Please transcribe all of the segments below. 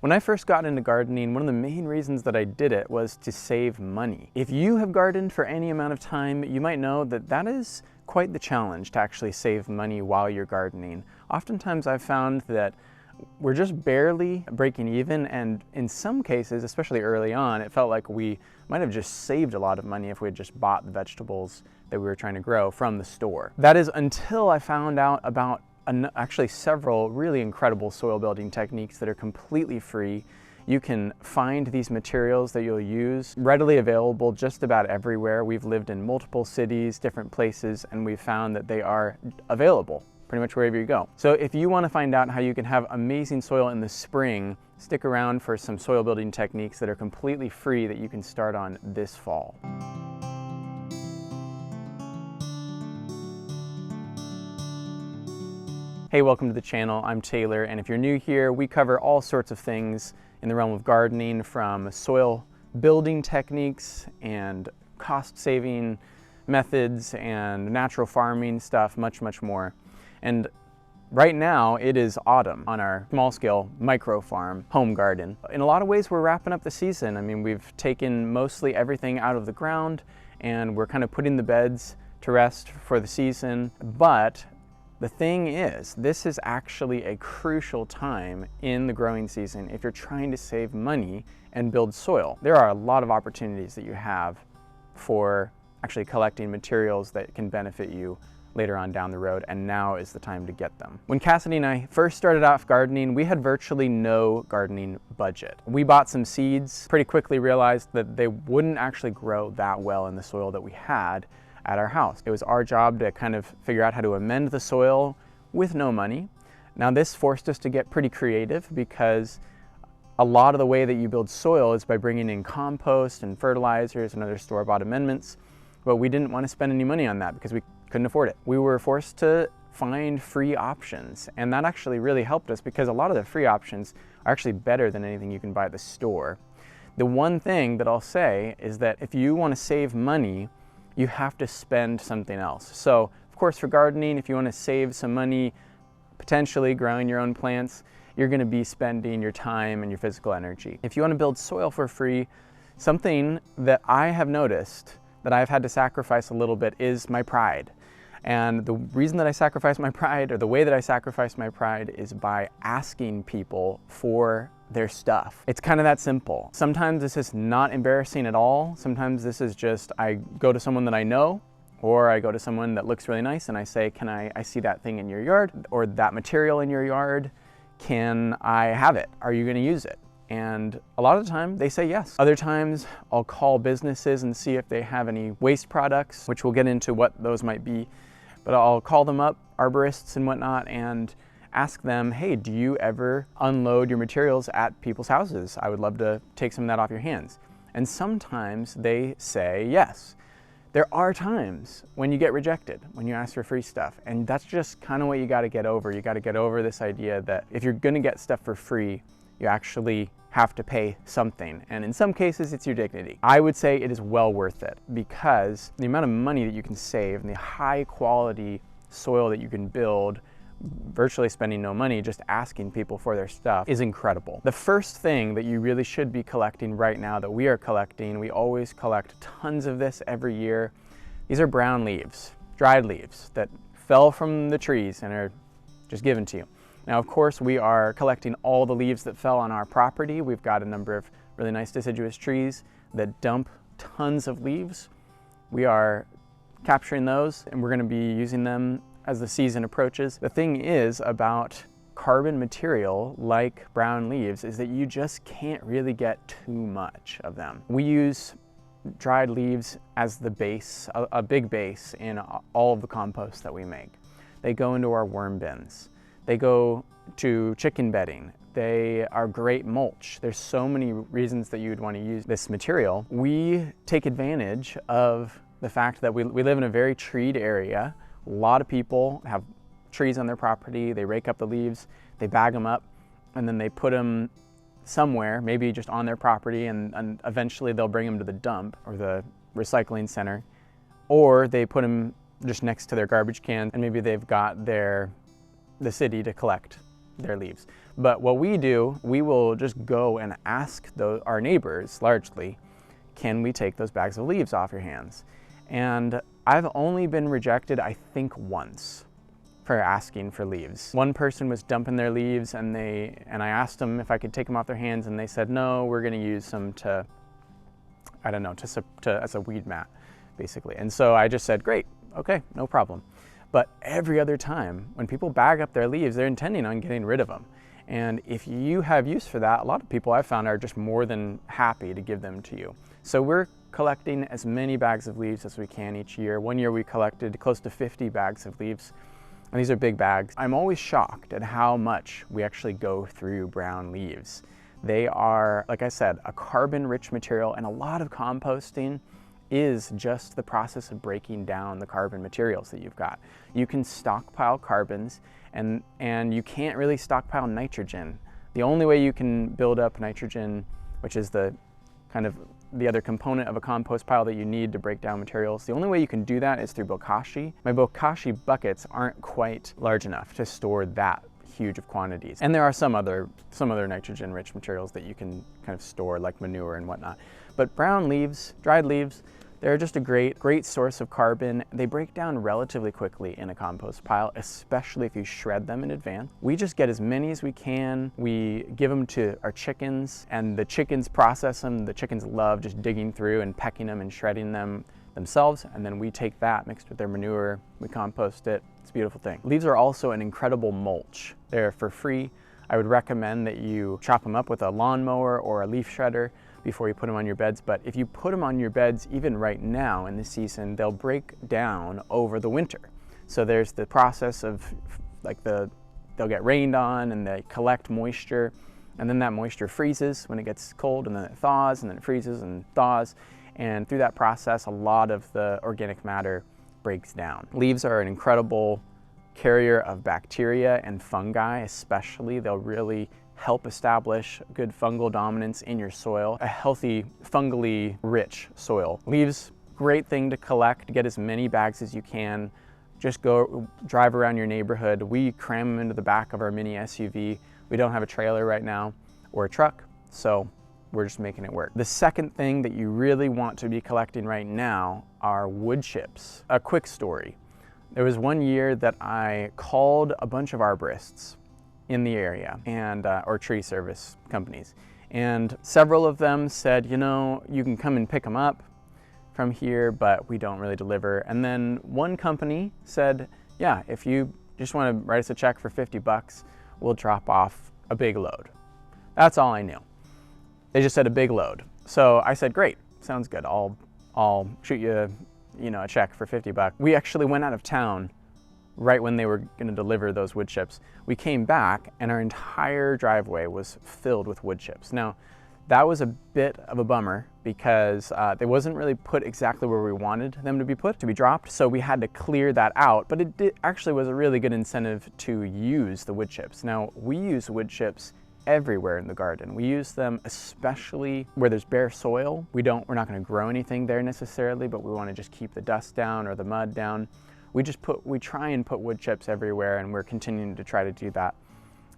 When I first got into gardening, one of the main reasons that I did it was to save money. If you have gardened for any amount of time, you might know that that is quite the challenge to actually save money while you're gardening. Oftentimes I've found that we're just barely breaking even, and in some cases, especially early on, it felt like we might have just saved a lot of money if we had just bought the vegetables that we were trying to grow from the store. That is until I found out about actually several really incredible soil building techniques that are completely free. You can find these materials that you'll use readily available just about everywhere. We've lived in multiple cities, different places, and we've found that they are available pretty much wherever you go. So if you want to find out how you can have amazing soil in the spring, stick around for some soil building techniques that are completely free that you can start on this fall. Hey, welcome to the channel. I'm Taylor, and if you're new here, we cover all sorts of things in the realm of gardening, from soil building techniques and cost-saving methods and natural farming stuff, much more. And right now it is autumn on our small-scale micro farm home garden. In a lot of ways, we're wrapping up the season. I mean, we've taken mostly everything out of the ground and we're kind of putting the beds to rest for the season, but the thing is, this is actually a crucial time in the growing season if you're trying to save money and build soil. There are a lot of opportunities that you have for actually collecting materials that can benefit you later on down the road, and now is the time to get them. When Cassidy and I first started off gardening, we had virtually no gardening budget. We bought some seeds, pretty quickly realized that they wouldn't actually grow that well in the soil that we had at our house. It was our job to kind of figure out how to amend the soil with no money. Now this forced us to get pretty creative, because a lot of the way that you build soil is by bringing in compost and fertilizers and other store-bought amendments, but we didn't want to spend any money on that because we couldn't afford it. We were forced to find free options, and that actually really helped us because a lot of the free options are actually better than anything you can buy at the store. The one thing that I'll say is that if you want to save money, you have to spend something else. So, of course, for gardening, if you want to save some money, potentially growing your own plants, you're going to be spending your time and your physical energy. If you want to build soil for free, something that I have noticed that I've had to sacrifice a little bit is my pride. And the reason that I sacrifice my pride, or the way that I sacrifice my pride, is by asking people for their stuff. It's kind of that simple. Sometimes this is not embarrassing at all. Sometimes this is just, I go to someone that I know, or I go to someone that looks really nice and I say, can I see that thing in your yard, or that material in your yard? Can I have it? Are you going to use it? And a lot of the time they say yes. Other times I'll call businesses and see if they have any waste products, which we'll get into what those might be. But I'll call them up, arborists and whatnot, and ask them, hey, do you ever unload your materials at people's houses? I would love to take some of that off your hands. And sometimes they say yes. There are times when you get rejected, when you ask for free stuff. And that's just kind of what you got to get over. You got to get over this idea that if you're going to get stuff for free, you actually have to pay something. And in some cases, it's your dignity. I would say it is well worth it, because the amount of money that you can save and the high quality soil that you can build, virtually spending no money, just asking people for their stuff, is incredible. The first thing that you really should be collecting right now, that we are collecting, we always collect tons of this every year. These are brown leaves, dried leaves that fell from the trees and are just given to you. Now, of course, we are collecting all the leaves that fell on our property. We've got a number of really nice deciduous trees that dump tons of leaves. We are capturing those, and we're going to be using them as the season approaches. The thing is about carbon material like brown leaves is that you just can't really get too much of them. We use dried leaves as the base, a big base in all of the compost that we make. They go into our worm bins. They go to chicken bedding. They are great mulch. There's so many reasons that you would want to use this material. We take advantage of the fact that we live in a very treed area. A lot of people have trees on their property. They rake up the leaves, they bag them up, and then they put them somewhere, maybe just on their property, and eventually they'll bring them to the dump or the recycling center, or they put them just next to their garbage can, and maybe they've got the city to collect their leaves. But what we do, we will just go and ask our neighbors, largely, can we take those bags of leaves off your hands? And I've only been rejected, I think, once for asking for leaves. One person was dumping their leaves and I asked them if I could take them off their hands, and they said, no, we're gonna use them to, I don't know, as a weed mat, basically. And so I just said, great, okay, no problem. But every other time, when people bag up their leaves, they're intending on getting rid of them. And if you have use for that, a lot of people I've found are just more than happy to give them to you. So we're collecting as many bags of leaves as we can each year. One year we collected close to 50 bags of leaves, and these are big bags. I'm always shocked at how much we actually go through brown leaves. They are, like I said, a carbon-rich material, and a lot of composting is just the process of breaking down the carbon materials that you've got. You can stockpile carbons, and you can't really stockpile nitrogen. The only way you can build up nitrogen, which is the kind of the other component of a compost pile that you need to break down materials, the only way you can do that is through bokashi. My bokashi buckets aren't quite large enough to store that huge of quantities. And there are some other nitrogen-rich materials that you can kind of store, like manure and whatnot. But brown leaves, dried leaves, they're just a great source of carbon. They break down relatively quickly in a compost pile, especially if you shred them in advance. We just get as many as we can. We give them to our chickens, and the chickens process them. The chickens love just digging through and pecking them and shredding them themselves, and then we take that mixed with their manure, we compost it. It's a beautiful thing. Leaves are also an incredible mulch. They're for free. I would recommend that you chop them up with a lawnmower or a leaf shredder before you put them on your beds. But if you put them on your beds, even right now in the season, they'll break down over the winter. So there's the process of they'll get rained on and they collect moisture, and then that moisture freezes when it gets cold, and then it thaws, and then it freezes and thaws. And through that process, a lot of the organic matter breaks down. Leaves are an incredible carrier of bacteria and fungi, especially. They'll really help establish good fungal dominance in your soil, a healthy, fungally rich soil. Leaves, great thing to collect. Get as many bags as you can. Just go drive around your neighborhood. We cram them into the back of our mini SUV. We don't have a trailer right now or a truck, so we're just making it work. The second thing that you really want to be collecting right now are wood chips. A quick story. There was one year that I called a bunch of arborists in the area, and or tree service companies, and several of them said, you know, you can come and pick them up from here, but we don't really deliver. And then one company said, yeah, if you just want to write us a check for 50 bucks, we'll drop off a big load. That's all I knew. They just said a big load. So I said, great, sounds good. I'll shoot you, a check for 50 bucks. We actually went out of town right when they were going to deliver those wood chips. We came back and our entire driveway was filled with wood chips. Now, that was a bit of a bummer because they wasn't really put exactly where we wanted them to be put, to be dropped, so we had to clear that out, but it actually was a really good incentive to use the wood chips. Now, we use wood chips everywhere in the garden. We use them especially where there's bare soil. We're not going to grow anything there necessarily, but we want to just keep the dust down or the mud down. We try and put wood chips everywhere, and we're continuing to try to do that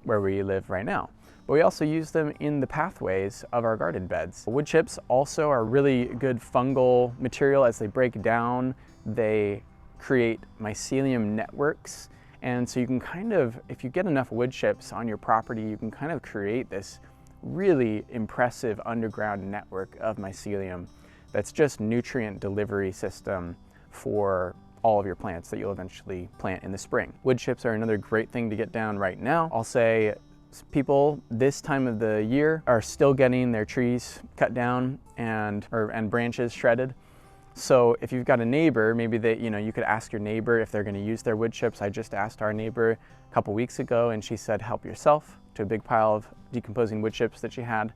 where we live right now. But we also use them in the pathways of our garden beds. Wood chips also are really good fungal material. As they break down, they create mycelium networks. And so you can kind of, if you get enough wood chips on your property, you can kind of create this really impressive underground network of mycelium that's just nutrient delivery system for all of your plants that you'll eventually plant in the spring. Wood chips are another great thing to get down right now. I'll say people this time of the year are still getting their trees cut down and branches shredded. So if you've got a neighbor, maybe you could ask your neighbor if they're going to use their wood chips. I just asked our neighbor a couple weeks ago, and she said help yourself to a big pile of decomposing wood chips that she had.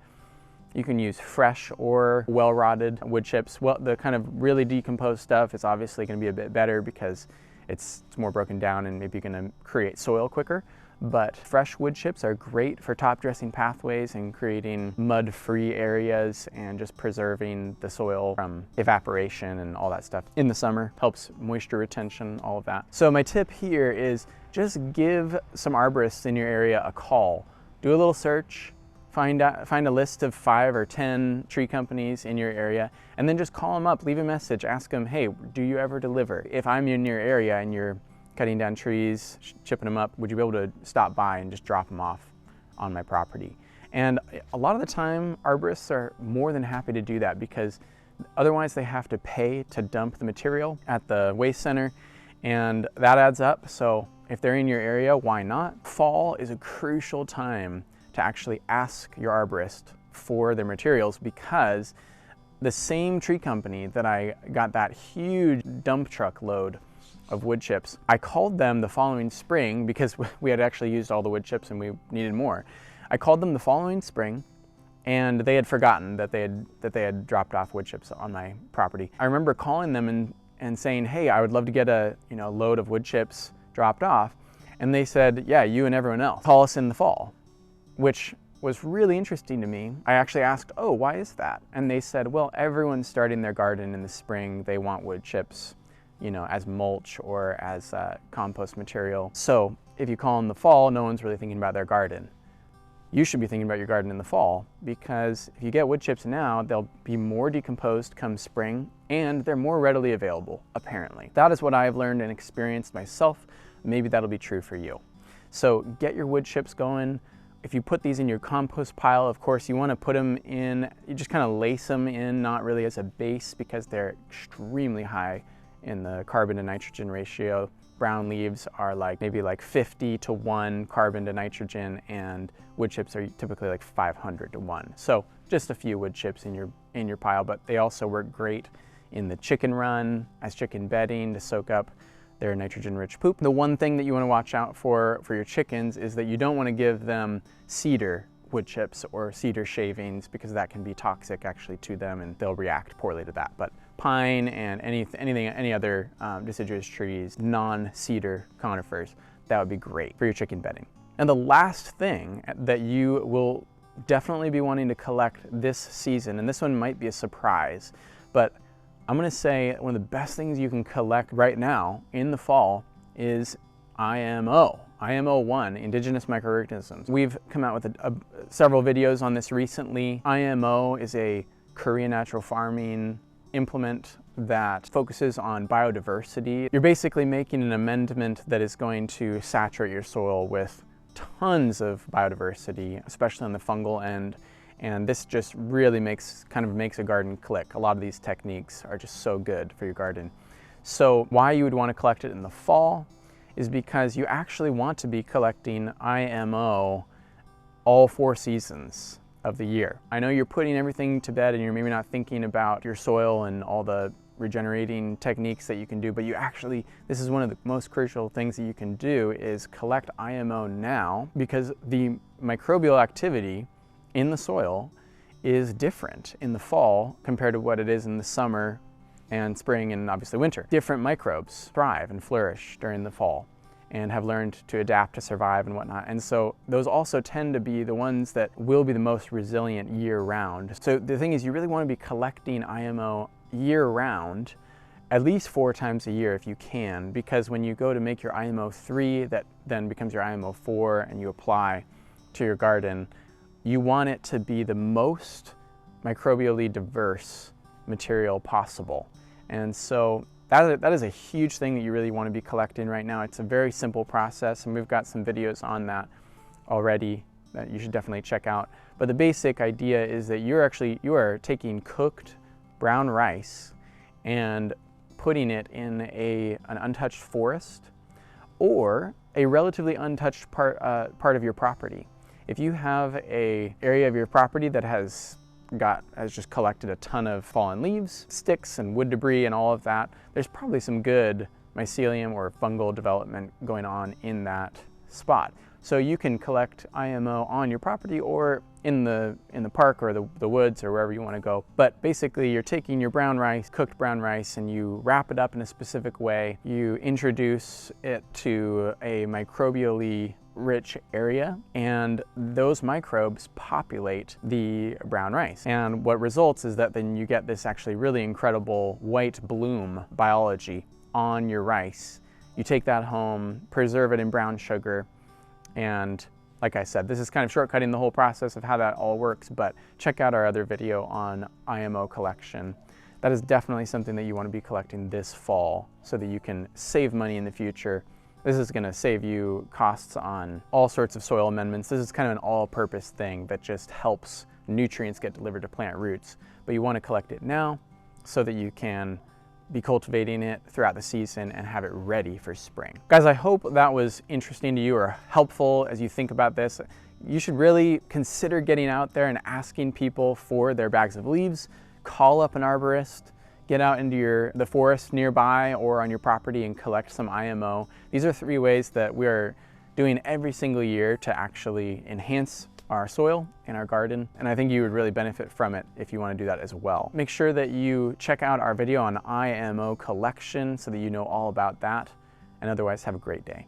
You can use fresh or well-rotted wood chips. Well, the kind of really decomposed stuff is obviously going to be a bit better because it's more broken down and maybe going to create soil quicker. but fresh wood chips are great for top dressing pathways and creating mud-free areas and just preserving the soil from evaporation and all that stuff. In the summer, helps moisture retention, all of that. So my tip here is just give some arborists in your area a call. Do a little search, find a list of 5 or 10 tree companies in your area, and then just call them up, leave a message, ask them, hey, do you ever deliver? If I'm in your area and you're cutting down trees, chipping them up, would you be able to stop by and just drop them off on my property? And a lot of the time, arborists are more than happy to do that, because otherwise they have to pay to dump the material at the waste center, and that adds up. So if they're in your area, why not? Fall is a crucial time to actually ask your arborist for their materials, because the same tree company that I got that huge dump truck load of wood chips, I called them the following spring because we had actually used all the wood chips and we needed more. I called them the following spring, and they had forgotten that they had dropped off wood chips on my property. I remember calling them and saying, hey, I would love to get a load of wood chips dropped off, and they said, yeah, you and everyone else, call us in the fall, which was really interesting to me. I actually asked, oh, why is that? And they said, well, everyone's starting their garden in the spring. They want wood chips, as mulch or as compost material. So if you call in the fall, no one's really thinking about their garden. You should be thinking about your garden in the fall, because if you get wood chips now, they'll be more decomposed come spring, and they're more readily available, apparently. That is what I've learned and experienced myself. Maybe that'll be true for you. So get your wood chips going. If you put these in your compost pile, of course, you want to put them in, you just kind of lace them in, not really as a base, because they're extremely high in the carbon to nitrogen ratio. Brown leaves are maybe 50-to-1 carbon to nitrogen, and wood chips are typically 500-to-1. So just a few wood chips in your pile, but they also work great in the chicken run as chicken bedding to soak up their nitrogen-rich poop. The one thing that you want to watch out for your chickens is that you don't want to give them cedar wood chips or cedar shavings, because that can be toxic actually to them and they'll react poorly to that. But pine and any other deciduous trees, non-cedar conifers, that would be great for your chicken bedding. And the last thing that you will definitely be wanting to collect this season, and this one might be a surprise, but I'm gonna say one of the best things you can collect right now in the fall is IMO. IMO1, Indigenous Microorganisms. We've come out with several videos on this recently. IMO is a Korean natural farming implement that focuses on biodiversity. You're basically making an amendment that is going to saturate your soil with tons of biodiversity, especially on the fungal end. And this just really makes a garden click. A lot of these techniques are just so good for your garden. So why you would want to collect it in the fall is because you actually want to be collecting IMO all 4 seasons of the year. I know you're putting everything to bed and you're maybe not thinking about your soil and all the regenerating techniques that you can do, but this is one of the most crucial things that you can do is collect IMO now, because the microbial activity in the soil is different in the fall compared to what it is in the summer and spring and obviously winter. Different microbes thrive and flourish during the fall and have learned to adapt to survive and whatnot. And so those also tend to be the ones that will be the most resilient year round. So the thing is, you really want to be collecting IMO year round, at least 4 times a year if you can, because when you go to make your IMO 3, that then becomes your IMO 4, and you apply to your garden, you want it to be the most microbially diverse material possible. And so that is a huge thing that you really want to be collecting right now. It's a very simple process, and we've got some videos on that already that you should definitely check out. But the basic idea is that you are taking cooked brown rice and putting it in an untouched forest or a relatively untouched part of your property. If you have an area of your property that has just collected a ton of fallen leaves, sticks, and wood debris and all of that, there's probably some good mycelium or fungal development going on in that spot. So you can collect IMO on your property or in the park or the woods or wherever you want to go. But basically you're taking your brown rice, cooked brown rice, and you wrap it up in a specific way. You introduce it to a microbially rich area, and those microbes populate the brown rice. And what results is that then you get this actually really incredible white bloom biology on your rice. You take that home, preserve it in brown sugar, and like I said, this is kind of shortcutting the whole process of how that all works, but check out our other video on IMO collection. That is definitely something that you want to be collecting this fall so that you can save money in the future. This is going to save you costs on all sorts of soil amendments. This is kind of an all-purpose thing that just helps nutrients get delivered to plant roots. But you want to collect it now so that you can be cultivating it throughout the season and have it ready for spring. Guys, I hope that was interesting to you or helpful as you think about this. You should really consider getting out there and asking people for their bags of leaves. Call up an arborist. Get out into the forest nearby or on your property and collect some IMO. These are 3 ways that we are doing every single year to actually enhance our soil in our garden. And I think you would really benefit from it if you want to do that as well. Make sure that you check out our video on IMO collection so that you know all about that. And otherwise, have a great day.